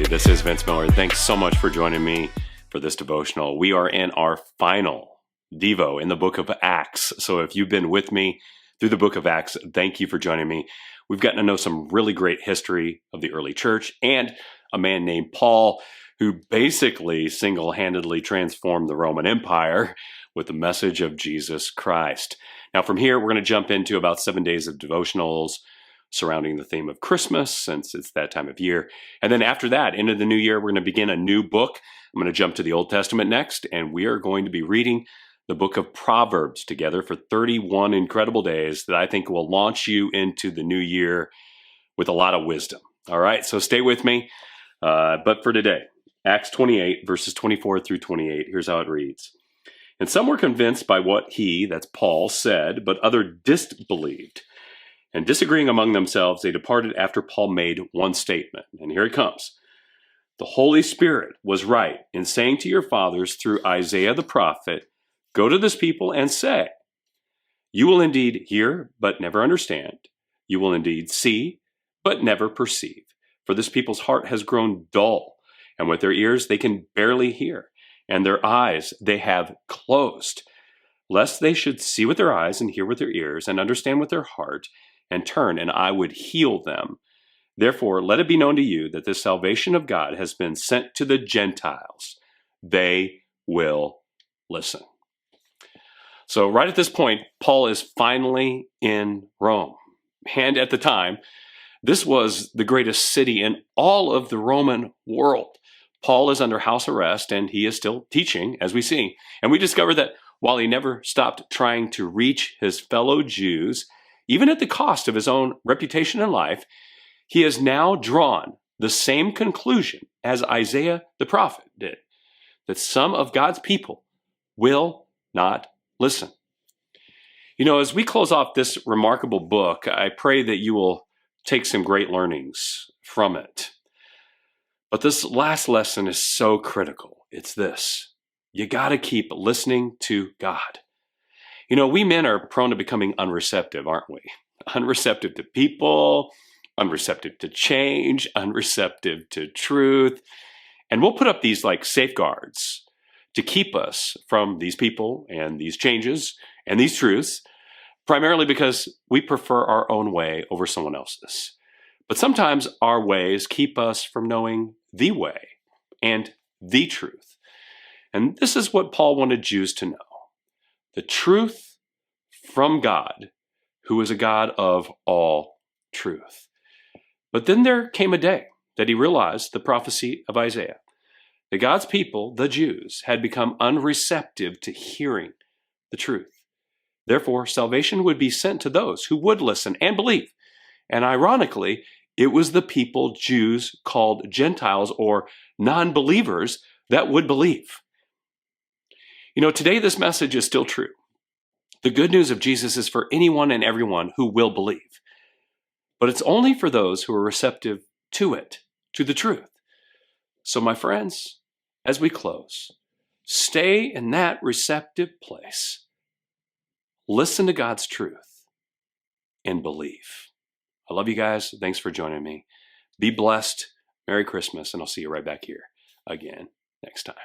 everybody. This is Vince Miller. Thanks so much for joining me for this devotional. We are in our final Devo in the book of Acts. So if you've been with me through the book of Acts, thank you for joining me. We've gotten to know some really great history of the early church and a man named Paul who basically single-handedly transformed the Roman Empire with the message of Jesus Christ. Now from here, we're going to jump into about 7 days of devotionals surrounding the theme of Christmas, since it's that time of year. And then after that, into the new year, we're going to begin a new book. I'm going to jump to the Old Testament next, and we are going to be reading the book of Proverbs together for 31 incredible days that I think will launch you into the new year with a lot of wisdom. All right, so stay with me. But for today, Acts 28, verses 24 through 28, here's how it reads. And some were convinced by what he, that's Paul, said, but others disbelieved. And disagreeing among themselves, they departed after Paul made one statement. And here it comes. The Holy Spirit was right in saying to your fathers through Isaiah the prophet, go to this people and say, you will indeed hear, but never understand. You will indeed see, but never perceive. For this people's heart has grown dull, and with their ears they can barely hear, and their eyes they have closed, lest they should see with their eyes and hear with their ears and understand with their heart, and turn, and I would heal them. Therefore, let it be known to you that the salvation of God has been sent to the Gentiles. They will listen. So right at this point, Paul is finally in Rome. And at the time, this was the greatest city in all of the Roman world. Paul is under house arrest, and he is still teaching, as we see. And we discover that while he never stopped trying to reach his fellow Jews, even at the cost of his own reputation and life, he has now drawn the same conclusion as Isaiah the prophet did, that some of God's people will not listen. You know, as we close off this remarkable book, I pray that you will take some great learnings from it. But this last lesson is so critical. It's this. You got to keep listening to God. You know, we men are prone to becoming unreceptive, aren't we? Unreceptive to people, unreceptive to change, unreceptive to truth. And we'll put up these like safeguards to keep us from these people and these changes and these truths, primarily because we prefer our own way over someone else's. But sometimes our ways keep us from knowing the way and the truth. And this is what Paul wanted Jews to know. The truth from God, who is a God of all truth. But then there came a day that he realized the prophecy of Isaiah, that God's people, the Jews, had become unreceptive to hearing the truth. Therefore, salvation would be sent to those who would listen and believe. And ironically, it was the people Jews called Gentiles or non-believers that would believe. You know, today this message is still true. The good news of Jesus is for anyone and everyone who will believe. But it's only for those who are receptive to it, to the truth. So my friends, as we close, stay in that receptive place. Listen to God's truth and believe. I love you guys. Thanks for joining me. Be blessed. Merry Christmas, and I'll see you right back here again next time.